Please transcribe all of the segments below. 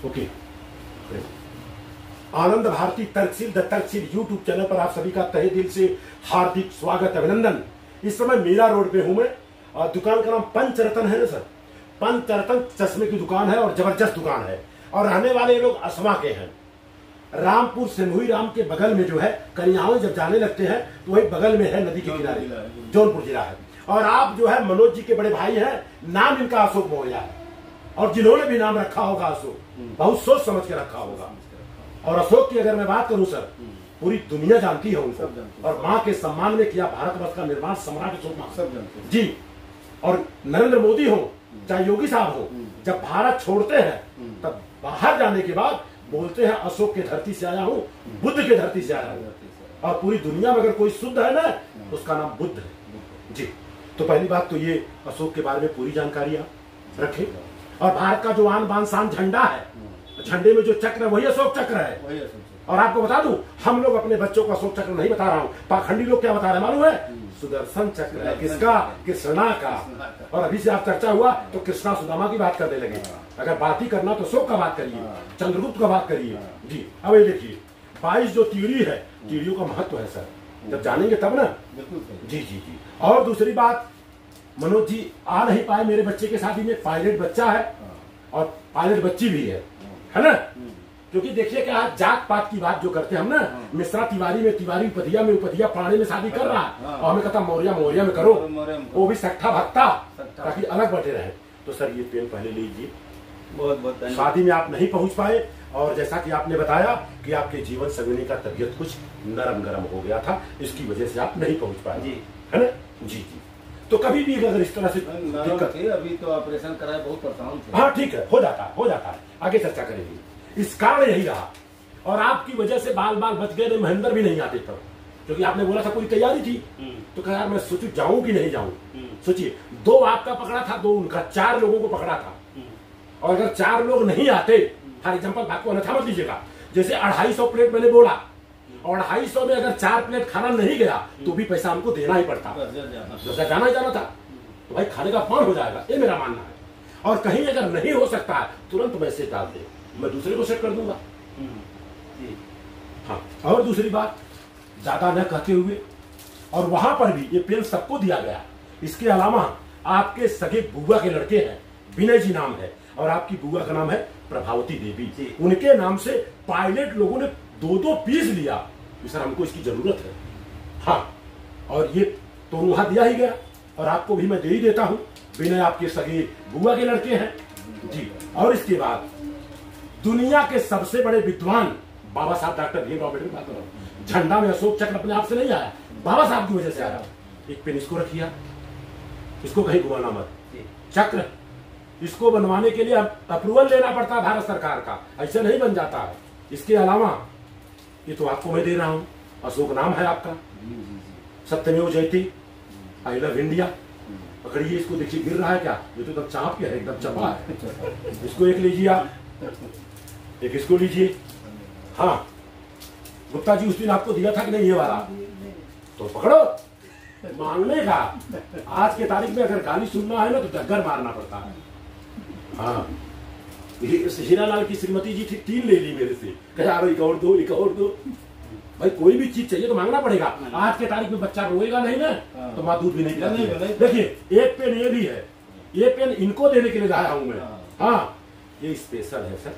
Okay. Anand Bharati Tarkshil the Tarkshil YouTube channel पर आप सभी का तहे दिल से हार्दिक स्वागत, अभिनंदन। इस समय मीरा रोड पे हूं मैं और दुकान का नाम पंचरत्न है ना सर। पंचरत्न चश्मे की दुकान है और जबरदस्त दुकान है और रहने वाले लोग असमा के हैं। रामपुर सिंधुई राम के बगल में जो है कन्याओं जब जाने लगते हैं तो वही बगल में है, नदी के किनारे जौनपुर जिला है। और आप जो है मनोज जी के बड़े भाई हैं, नाम इनका अशोक मौर्य है और जिन्होंने भी नाम रखा होगा अशोक, बहुत सोच समझ के रखा होगा। और अशोक की अगर मैं बात करूं सर, पूरी दुनिया जानती है उनको और मां के सम्मान में किया भारतवर्ष का निर्माण सम्राट अशोक जी। और नरेंद्र मोदी हो चाहे योगी साहब हो, जब भारत छोड़ते हैं तब बाहर जाने के बाद बोलते हैं अशोक के धरती से आया हूं, बुद्ध के धरती से आया हूं। और पूरी दुनिया में अगर कोई शुद्ध है ना तो उसका नाम बुद्ध है जी। तो पहली बात तो ये अशोक के बारे में पूरी जानकारी आप रखें। और भारत का जो आन बान शान झंडा है, झंडे में जो चक्र है वही अशोक चक्र है। और आपको बता दूं, हम लोग अपने बच्चों को अशोक चक्र नहीं बता रहा हूं, पाखंडी लोग क्या बता रहे मालूम है? सुदर्शन चक्र है। किसका? कृष्णा का। और अभी से आप चर्चा हुआ तो कृष्णा सुदामा की बात करने लगे। अगर बात ही करना तो अशोक का बात करिए, चंद्रगुप्त का बात करिए जी। अब ये देखिए 22 जो तीड़ी है, तीड़ियों का महत्व है सर, जब जानेंगे तब ना। जी जी जी। और दूसरी बात, मनोज जी आ नहीं पाए मेरे बच्चे के शादी में, पायलट बच्चा है और पायलट बच्ची भी है ना। क्योंकि देखिए क्या जात पात की बात जो करते हैं हम ना, मिश्रा तिवारी में तिवारी, उपधिया में उपधिया, पाणे में शादी कर रहा है और हमें कहता मौर्या मौर्या में करो, वो भी सट्ठा भक्ता, ताकि अलग बटे रहे। तो सर ये पेन पहले लीजिए। बहुत बहुत शादी में आप नहीं पहुंच पाए और जैसा कि आपने बताया कि आपके जीवन संगिनी का तबीयत कुछ नरम गरम हो गया था, इसकी वजह से आप नहीं पहुंच पाए जी, है ना जी जी। तो कभी भी अगर इस तरह से दिक्कत, अभी तो ऑपरेशन कराए बहुत परेशान थे। हाँ ठीक है, हो जाता है, आगे चर्चा करेंगे। इस कारण यही रहा और आपकी वजह से बाल बाल बच गए, महेंद्र भी नहीं आते तब, क्योंकि आपने बोला था पूरी तैयारी थी। तो कहा यार मैं सोचू जाऊं कि नहीं जाऊं। सोचिए 2 आपका पकड़ा था, 2 उनका, 4 लोगों को पकड़ा था। और अगर 4 लोग नहीं आते, फॉर एग्जाम्पल बात को अन्यथा मत लीजिएगा, जैसे 250 प्लेट मैंने बोला और 250 में अगर 4 प्लेट खाना नहीं गया तो भी पैसा हमको देना ही पड़ता, जाना ही जाना था। तो भाई खाने का अपमान हो जाएगा, ये मेरा मानना है। और कहीं अगर नहीं हो सकता है तुरंत मैसेज डाल दे, मैं दूसरे को सेट कर दूंगा। हाँ, और दूसरी बात, ज्यादा न कहते हुए, और वहां पर भी ये पेन सबको दिया गया। इसके अलावा आपके सगे बुआ के लड़के हैं, विनय जी नाम है, और आपकी बुआ का नाम है प्रभावती देवी। उनके नाम से पायलट लोगों ने 2-2 पीस लिया कि सर हमको इसकी जरूरत है। हाँ, और ये तो वहां दिया ही गया और आपको भी मैं दे ही देता हूं। विनय आपके सगे बुआ के लड़के हैं जी। और इसके बाद दुनिया के सबसे बड़े विद्वान बाबा साहब डॉक्टर भीमराव अम्बेडकर बात कर रहा हूं। झंडा में अशोक चक्र अपने आप से नहीं आया, बाबा साहब की वजह से आया। एक पेन इसको रखिए, इसको कहीं घुमाना मत। चक्र इसको बनवाने के लिए अप्रूवल लेना पड़ता है भारत सरकार का, ऐसे नहीं बन जाता है। इसके अलावा ये तो आपको मैं दे रहा हूं, अशोक नाम है आपका, सत्यमेव जयते, आई लव इंडिया। पकड़िए इसको, देखिए गिर रहा है क्या, ये तो एकदम चाप के है, एकदम चपा है। इसको एक लीजिए आप, एक इसको लीजिए। हाँ गुप्ता जी उस दिन आपको दिया था कि नहीं ये वाला, तो पकड़ो मांगने का। आज के तारीख में अगर गाली सुनना है ना तो डगर मारना पड़ता है। हाँ, हीरालाल की श्रीमती जी थी, 3 ले ली मेरे से, कहा एक और दो, एक और दो। भाई कोई भी चीज चाहिए तो मांगना पड़ेगा। आज के तारीख में बच्चा रोएगा नहीं ना तो माँ दूध भी नहीं पिलाती। देखिए एक पेन ये भी है, ये पेन इनको देने के लिए लाया हूं मैं। हाँ ये स्पेशल है सर।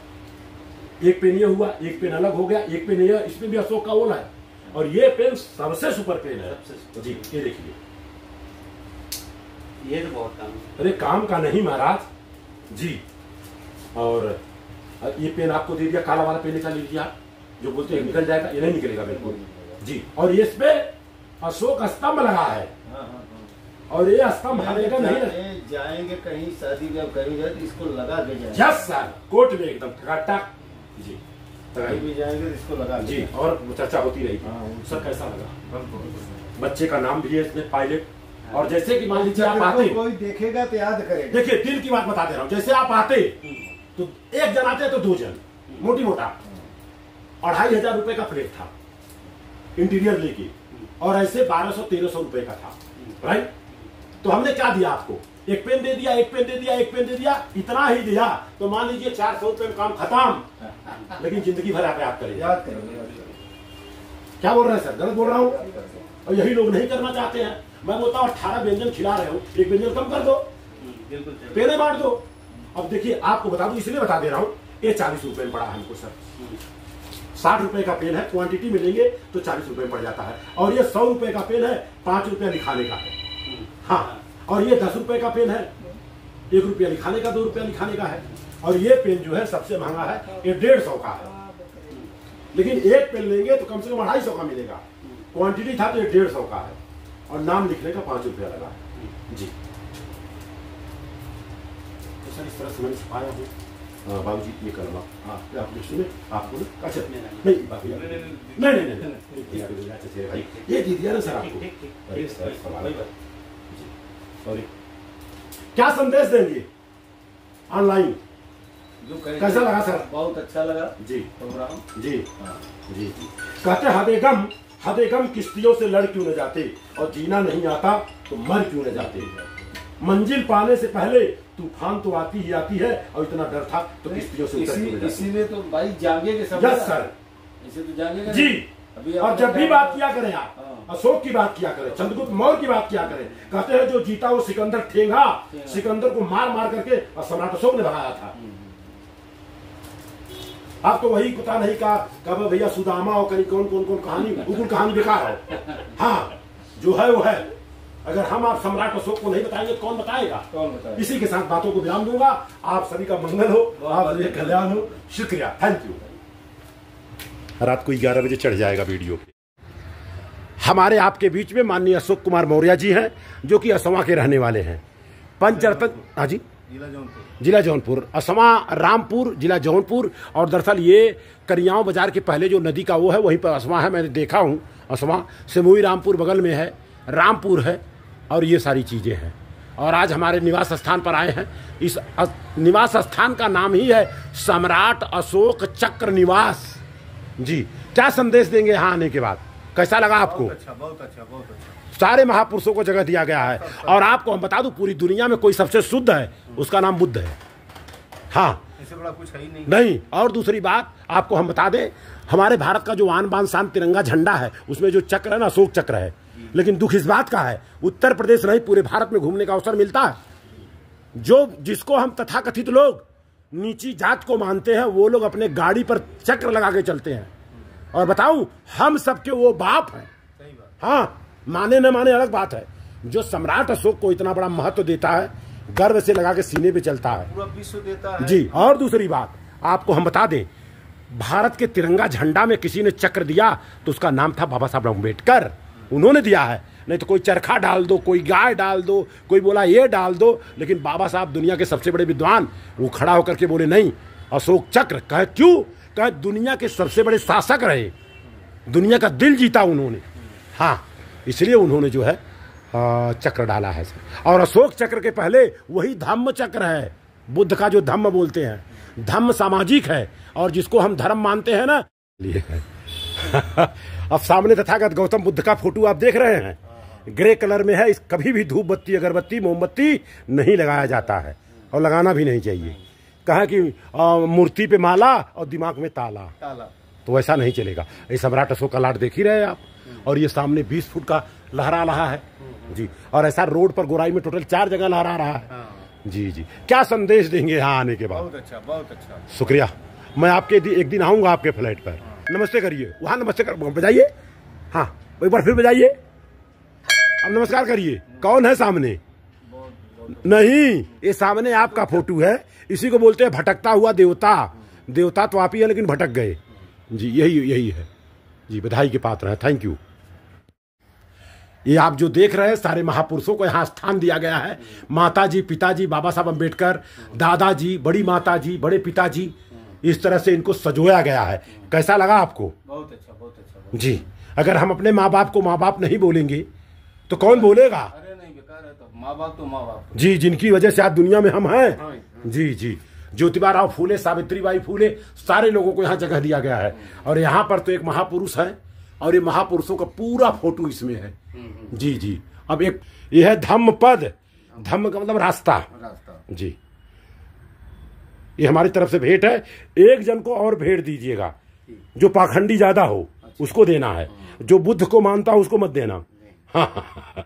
एक पेन ये हुआ, एक पेन अलग हो गया, एक पेन ये, इसमें भी अशोक का ओला है। और ये पेन सबसे सुपर पेन है जी। ये देखिए, ये तो बहुत काम, अरे काम का नहीं महाराज जी। और ये पेन आपको दे दिया, काला वाला पेन निकाल लीजिए आप, जो बोलते हैं निकल जाएगा, ये नहीं निकलेगा बिल्कुल जी। और ये इसपे अशोक स्तंभ लगा है और ये स्तंभ हटेगा नहीं। जाएंगे कहीं शादी में करेंगे तो इसको लगा के जाएंगे। यस सर, कोर्ट में एकदम टकाटक जी, कहीं भी जाएंगे तो इसको लगा जी। और चर्चा होती रहेगी। सर कैसा लगा? बच्चे का नाम भी है इसमें पायलट। और जैसे कि मान लीजिए आप आते, कोई देखेगा तो याद करेगा। देखिए दिल की बात बता दे रहा हूँ, जैसे आप आते तो 1 जन आते तो 2 जन, मोटी मोटा 2500 रुपए का प्लेट था इंटीरियर लेके, और ऐसे 1200-1300 रुपए का था, राइट। तो हमने क्या दिया आपको, एक पेन दे दिया, एक पेन दे दिया, एक पेन दे दिया, इतना ही दिया तो मान लीजिए 400 रुपये में काम खत्म। लेकिन जिंदगी भर आप याद करें। याद करो। क्या बोल रहे हैं सर? गलत बोल रहा हूँ? और यही लोग नहीं करना चाहते हैं। मैं बोलता हूँ 18 व्यंजन खिला रहे हो, एक व्यंजन कम कर दो, पेने बांट दो। अब देखिए आपको बता दूं, इसलिए बता दे रहा हूँ, ये 40 रुपए में पड़ा हमको सर। 60 रुपए का पेन है, क्वांटिटी में लेंगे तो 40 रुपए में पड़ जाता है। और ये 100 रुपए का पेन है, 5 रुपया लिखाने का है। हाँ, और ये 10 रुपए का पेन है, 1 रुपया लिखाने का, 2 रुपया लिखाने का है। और ये पेन जो है सबसे महंगा है, ये 150 का है। लेकिन एक पेन लेंगे तो कम से कम 250 का मिलेगा। क्वांटिटी था तो ये 150 का है और नाम लिखने का 5 रुपया लगा है जी। तो सर इस तरह से मैंने छुपाया हूँ। बाबूजी ये कलम आप सुने आपको ना? अच्छा नहीं बाबू नहीं अच्छा भाई ये दे दिया ना सर आपको। अरे सर सॉरी, क्या संदेश देंगे ऑनलाइन? कैसा लगा सर? बहुत अच्छा लगा जी प्रोग्राम जी जी जी। कहते हदे गम किश्तियों से लड़ क्यों न जाते, और जीना नहीं आता तो मर क्यों न जाते। मंजिल पाने से पहले तूफान तो आती ही आती है, और इतना डर था तो किश्तियों से उतर क्यों न जाते। इसीलिए तो भाई जागे सब। यस सर, इसे तो जागे जी। और जब भी बात किया करें आप अशोक की बात किया करें, चंद्रगुप्त मौर्य की बात किया करें। कहते हैं जो जीता वो सिकंदर ठेंगा, सिकंदर को मार मार करके और सम्राट अशोक ने भगाया था। आप तो वही पता नहीं कब भैया सुदामा और कहीं कौन कहानी, बिल्कुल कहानी बेकार है। हाँ जो है वो है। अगर हम आप सम्राट अशोक को नहीं बताएंगे कौन बताएगा? इसी के साथ बातों को विराम दूंगा। आप सभी का मंगल हो, आप सभी का कल्याण हो। शुक्रिया, थैंक यू। रात को 11 बजे चढ़ जाएगा वीडियो। हमारे आपके बीच में माननीय अशोक कुमार मौर्य जी हैं, जो कि असमा के रहने वाले हैं। पंचरत्न, हाँ जी, जिला जौनपुर, असमा रामपुर जिला जौनपुर। और दरअसल ये करियाव बाजार के पहले जो नदी का वो है वहीं पर असमा है। मैंने देखा हूँ असमा। सिमुई रामपुर बगल में है, रामपुर है, और ये सारी चीज़ें हैं। और आज हमारे निवास स्थान पर आए हैं। इस निवास स्थान का नाम ही है सम्राट अशोक चक्र निवास जी। क्या संदेश देंगे यहाँ आने के बाद? कैसा लगा आपको? बहुत अच्छा, बहुत अच्छा, बहुत अच्छा। सारे महापुरुषों को जगह दिया गया है। और आपको हम बता दूं, पूरी दुनिया में कोई सबसे शुद्ध है, उसका नाम बुद्ध है। हाँ, इससे बड़ा कुछ है ही नहीं। और दूसरी बात आपको हम बता दें, हमारे भारत का जो आन बान शान तिरंगा झंडा है, उसमें जो चक्र है ना, अशोक चक्र है। लेकिन दुख इस बात का है, उत्तर प्रदेश नहीं पूरे भारत में घूमने का अवसर मिलता है। जिसको हम तथाकथित लोग नीची जात को मानते हैं, वो लोग अपने गाड़ी पर चक्र लगा के चलते हैं। और बताऊं, हम सबके वो बाप हैं। हाँ, माने न माने अलग बात है। जो सम्राट अशोक को इतना बड़ा महत्व देता है, गर्व से लगा के सीने पे चलता है, पूरा विश्व देता है जी। और दूसरी बात आपको हम बता दें, भारत के तिरंगा झंडा में किसी ने चक्र दिया तो उसका नाम था बाबा साहब अम्बेडकर। उन्होंने दिया है, नहीं तो कोई चरखा डाल दो, कोई गाय डाल दो, कोई बोला ये डाल दो। लेकिन बाबा साहब दुनिया के सबसे बड़े विद्वान, वो खड़ा होकर के बोले नहीं, अशोक चक्र। कहे क्यों? कहे दुनिया के सबसे बड़े शासक रहे, दुनिया का दिल जीता उन्होंने। हाँ, इसलिए उन्होंने जो है चक्र डाला है। और अशोक चक्र के पहले वही धम्म चक्र है, बुद्ध का जो धम्म बोलते हैं। धम्म सामाजिक है, और जिसको हम धर्म मानते हैं ना, लिए अब सामने तथागत गौतम बुद्ध का फोटो आप देख रहे हैं, ग्रे कलर में है। कभी भी धूप बत्ती, अगरबत्ती, मोमबत्ती नहीं लगाया जाता है, और लगाना भी नहीं चाहिए। कहा कि मूर्ति पे माला और दिमाग में ताला, तो ऐसा नहीं चलेगा। ये सम्राट अशोक का लाट देख ही रहे आप। और ये सामने 20 फुट का लहरा रहा है जी। और ऐसा रोड पर गोराई में टोटल 4 जगह लहरा रहा है जी जी। क्या संदेश देंगे यहाँ आने के बाद? बहुत अच्छा, बहुत अच्छा। शुक्रिया। मैं आपके एक दिन आऊंगा आपके फ्लैट पर। नमस्ते करिए वहाँ, नमस्ते कर बजाइए। हाँ, एक बार फिर बजाइए। अब नमस्कार करिए। कौन है सामने? नहीं, ये सामने आपका फोटो है। इसी को बोलते हैं भटकता हुआ देवता। देवता तो आप ही है, लेकिन भटक गए जी। यही है जी। बधाई के पात्र है, थैंक यू। ये आप जो देख रहे हैं, सारे महापुरुषों को यहाँ स्थान दिया गया है। माताजी, पिताजी, बाबा साहब अम्बेडकर, दादाजी, बड़ी माताजी, बड़े पिताजी, इस तरह से इनको सजोया गया है। कैसा लगा आपको? बहुत अच्छा, बहुत अच्छा जी। अगर हम अपने माँ बाप को माँ बाप नहीं बोलेंगे तो कौन बोलेगा? अरे नहीं, बेकार है। तो माँ बाप तो माँ बाप जी, जिनकी वजह से आज दुनिया में हम हैं। जी जी। ज्योतिबा राव फूले, सावित्रीबाई फूले, सारे लोगों को यहाँ जगह दिया गया है। और यहाँ पर तो एक महापुरुष है, और ये महापुरुषों का पूरा फोटो इसमें है जी जी। अब एक ये है धम्म पद, धम्म का मतलब रास्ता। रास्ता। जी, ये हमारी तरफ से भेंट है। एक जन को और भेंट दीजिएगा, जो पाखंडी ज्यादा हो उसको देना है, जो बुद्ध को मानता हो उसको मत देना। हाँ।